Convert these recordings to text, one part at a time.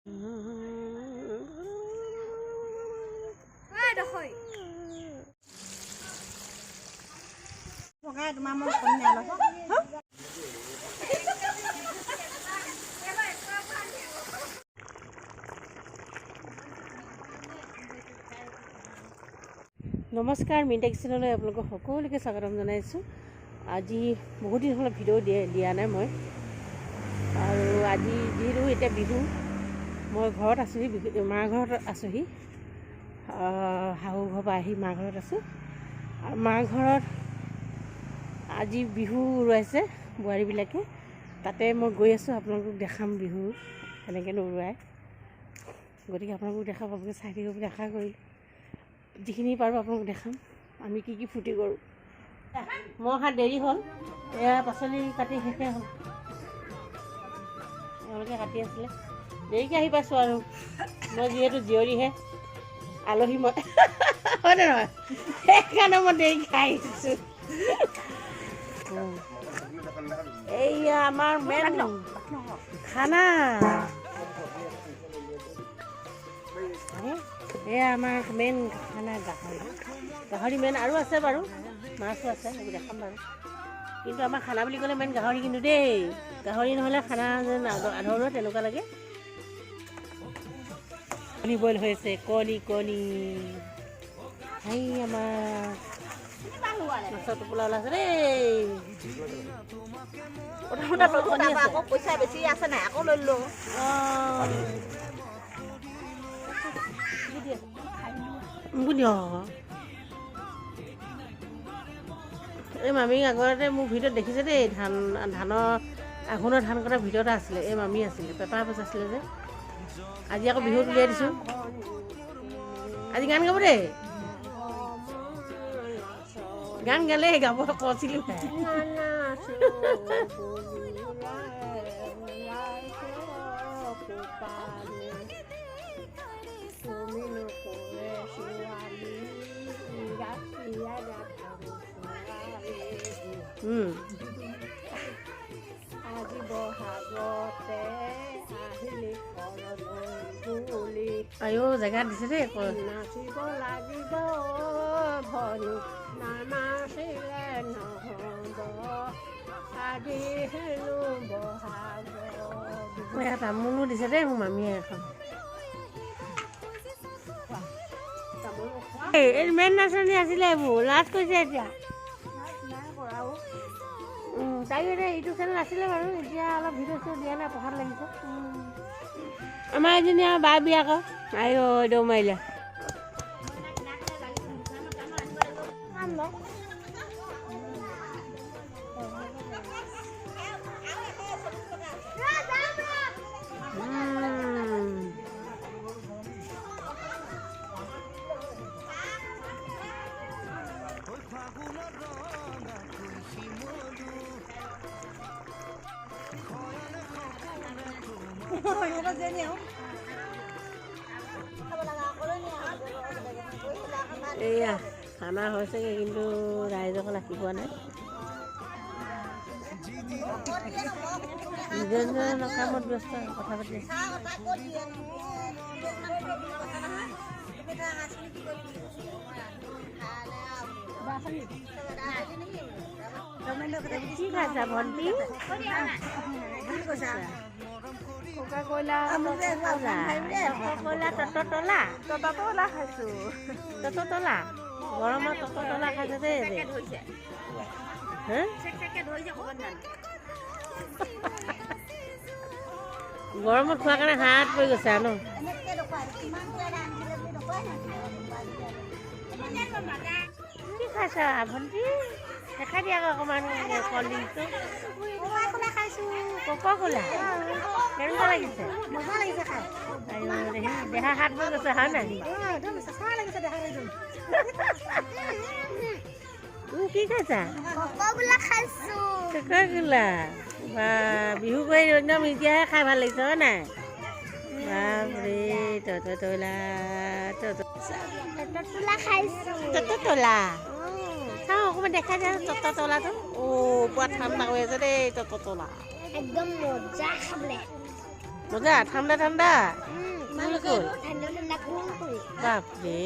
নমস্কাৰ, মিণ্টেক চেনেললৈ আপোনালোকক সকলোকে স্বাগতম জনাইছোঁ। আজি বহুত দিন হ'লে ভিডিঅ' দিয়া নাই মই, আৰু আজি যিহেতু এতিয়া বিহু, মই ঘৰত আছোঁহি, মাৰ ঘৰত আছোঁহি, শাহু ঘৰৰ পৰা আহি মাৰ ঘৰত আছোঁ। আৰু মাৰ ঘৰত আজি বিহু উৰুৱাইছে বোৱাৰীবিলাকে, তাতে মই গৈ আছোঁ। আপোনালোকক দেখাম বিহু কেনেকৈনো উৰুৱাই, গতিকে আপোনালোকক দেখাম, আপোনালোকে চাই থাকিব বুলি আশা কৰিলোঁ। যিখিনি পাৰোঁ আপোনালোক দেখাম, আমি কি ফূৰ্তি কৰোঁ। মই অহা দেৰি হ'ল, এয়া পাচলি কাটি শেষে হ'ল, এওঁলোকে কাটি আছিলে, দেৰিকৈ আহি পাইছোঁ। আৰু মই যিহেতু জীয়ৰীহে, আলহী মই হয়নে নহয়, সেইকাৰণে মই দেৰিকৈ আহিছোঁ। এইয়া আমাৰ মেইন খানা, এয়া আমাৰ মেইন খানা গাহৰি মেইন, আৰু আছে বাৰু মাছো আছে, সেইবোৰ দেখাম বাৰু। কিন্তু আমাৰ খানা বুলি ক'লে মেইন গাহৰি, কিন্তু দেই গাহৰি নহ'লে খানা যেন আধৰুৱা তেনেকুৱা লাগে। কণী বইল হৈ আছে, কণী সেই আমাৰ মাছৰ টোপোলা ওলাইছে দেই। পইচা বেছি আছে নাই, আকৌ লৈ লওঁ। এই মামীক আগতে মোৰ ভিডিঅ'ত দেখিছে দেই, ধানৰ আঘোণৰ ধান কটাৰ ভিডিঅ' এটা আছিলে, এই মামী আছিলে, পেপাৰ পইচা আছিলে যে। আজি আকৌ বিহুত উলিয়াই দিছোঁ, আজি গান গাব দেই। গান গালে গাব কৈছিলোঁ। আয়ো জেগা দিছে দেই, নাচিব লাগিব ভনী, নানাচিলে নহ'ব আজি হেনো বহাগ। তামোলো দিছে দেই মোৰ মামীয়ে এখন। এই মেইন নাচনি আছিলে, এইবোৰ লাজ কৰিছে এতিয়া। তাই এতিয়া ইউটিউব চেনেল আছিলে বাৰু, এতিয়া অলপ ভিডিঅ' চিডিঅ' দিয়া নাই, পঢ়াত লাগিছে। আমাৰ এজনী আৰু বা বিয়া আকৌ আইঅ দৌ মাৰিলে। এয়া খানা হৈছেগৈ, কিন্তু ৰাইজক ৰাখি পোৱা নাই। নিজৰ নিজৰ কামত ব্যস্ত, কথা পাতি আছে। কি খাইছা ভণ্টি? ততলা খাইছোঁ, ততলা গৰমত ততলা খাইছে দেই। গৰমত খোৱাৰ কাৰণে হাত পৰি গৈছে আৰু ন। কি খাইছা ভণ্টি? দেখাই দিয়া আকৌ অকণমান কলডিলটো। কক ক'লা কেনেকুৱা লাগিছে? মজা লাগিছে খাই। দেহা হাত পৰি গৈছে হয় নাই? কি খাইছা? ককগোলা। বা বিহু কৰি একদম এতিয়াহে খাই ভাল লাগিছে হয় নাই? বাপৰে ততলা ততলা চাওঁ অকণমান দেখাই দিয়া ততলাটো। অ' পুৰা ঠাণ্ডা হৈ আছে দেই ততলা, একদম মজা খাবলে। মজা ঠাণ্ডা ঠাণ্ডা বাপৰে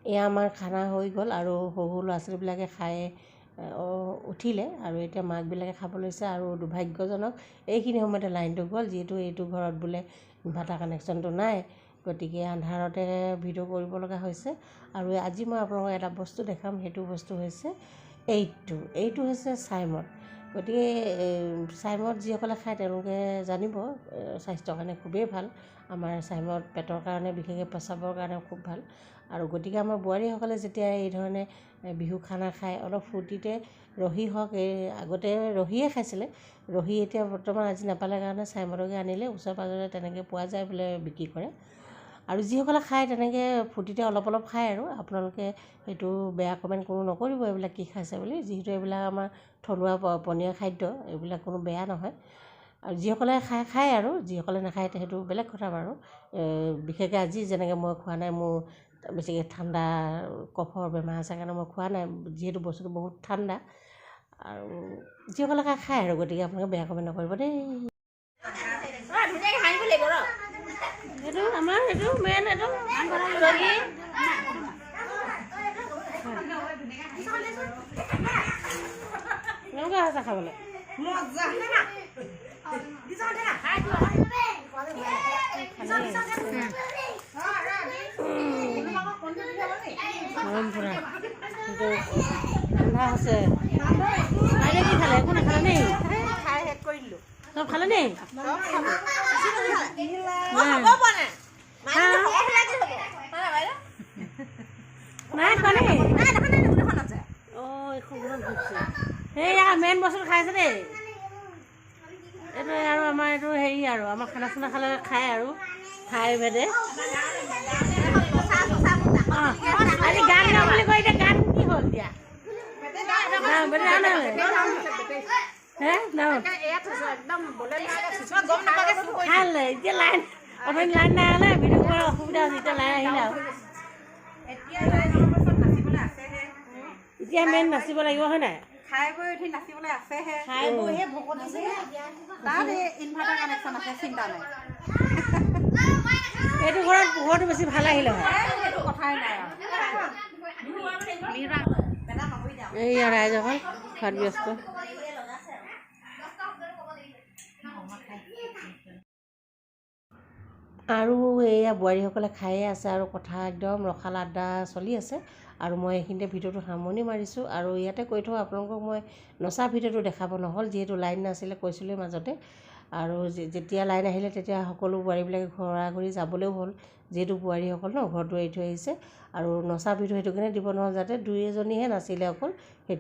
এয়া আমাৰ খানা হৈ গ'ল আৰু সৰু ল'ৰা ছোৱালীবিলাকে খাই উঠিলে আৰু এতিয়া মাকবিলাকে খাব লৈছে আৰু দুৰ্ভাগ্যজনক এইখিনি সময়তে লাইনটো গ'ল যিহেতু এইটো ঘৰত বোলে ইনভাৰ্টাৰ কানেকশ্যনটো নাই গতিকে আন্ধাৰতে ভিডিঅ' কৰিব লগা হৈছে আৰু আজি মই আপোনালোকক এটা বস্তু দেখাম সেইটো বস্তু হৈছে এইটো হৈছে চাইমদ গতিকে চাইমদ যিসকলে খায় তেওঁলোকে জানিব স্বাস্থ্যৰ কাৰণে খুবেই ভাল আমাৰ চাইমদ পেটৰ কাৰণে বিশেষকৈ পেচাবৰ কাৰণে খুব ভাল আৰু গতিকে আমাৰ বোৱাৰীসকলে যেতিয়া এই ধৰণে বিহু খানা খায় অলপ ফূৰ্তিতে ৰহি হওক আগতে ৰহিয়ে খাইছিলে ৰহি এতিয়া বৰ্তমান আজি নাপালে কাৰণে চাইমদকে আনিলে ওচৰে পাঁজৰে তেনেকৈ পোৱা যায় বোলে বিক্ৰী কৰে আৰু যিসকলে খায় তেনেকৈ ফূৰ্তিতে অলপ অলপ খায় আৰু আপোনালোকে সেইটো বেয়া কমেণ্ট কোনো নকৰিব এইবিলাক কি খাইছে বুলি যিহেতু এইবিলাক আমাৰ থলুৱা পনীয়া খাদ্য এইবিলাক কোনো বেয়া নহয় আৰু যিসকলে খায় আৰু যিসকলে নাখায় সেইটো বেলেগ কথা বাৰু বিশেষকৈ আজি যেনেকৈ মই খোৱা নাই মোৰ বেছিকৈ ঠাণ্ডা কফৰ বেমাৰ আছে কাৰণে মই খোৱা নাই যিহেতু বস্তুটো বহুত ঠাণ্ডা আৰু যিসকলে খায় আৰু গতিকে আপোনালোকে বেয়া কমেণ্ট নকৰিব দেই এইটো আমাৰ এইটো মেইন এইটো কেনেকুৱা হৈছে খাবলৈ গৰম পুৰা কিন্তু ঠাণ্ডা হৈছে বাইদেউ কি খালে একো নাখালে নেই চব খালে নেই নাই খোৱা নেই সেয়া মেইন বস্তু খাইছে দেই এইটো আৰু আমাৰ এইটো হেৰি আৰু আমাৰ খানা চানা খালে খায় আৰু খাই ভেদে আজি গান গাওঁ বুলি কয় এতিয়া গান কি হ'ল এতিয়া খালে এতিয়া লাইন অথনি লাইন নাই হ'লে ভিডিঅ' কৰাৰ অসুবিধা হৈছে এতিয়া লাইন আহিলে আৰু এতিয়া মেইন নাচিব লাগিব হয় নাই খাই বৈ উঠি নাচিবলৈ আছেহে খাই বৈহে ভোকত আছে তাত ইনভাৰ্টাৰ কানেকশ্যন আছে চিন্তা নাই এইটো ঘৰত পোহৰটো বেছি ভাল আহিলে হয় সেইটো কথাই নাই এইয়া ৰাইজসকল খোৱাত ব্যস্ত আৰু এয়া বোৱাৰীসকলে খায়ে আছে আৰু কথা একদম ৰখাল আড্ডা চলি আছে আৰু মই এইখিনিতে ভিডিঅ'টো সামৰণি মাৰিছোঁ আৰু ইয়াতে কৈ থওঁ আপোনালোকক মই নচা ভিডিঅ'টো দেখাব নহ'ল যিহেতু লাইন নাছিলে কৈছিলোঁ মাজতে আৰু যেতিয়া লাইন আহিলে তেতিয়া সকলো বোৱাৰীবিলাকে ঘৰা ঘৰি যাবলৈও হ'ল যিহেতু বোৱাৰীসকল ন ঘৰটো এৰি থৈ আহিছে আৰু নচা ভিডিঅ' সেইটো কাৰণে দিব নহ'ল যাতে দুই এজনীহে নাছিলে অকল সেইটো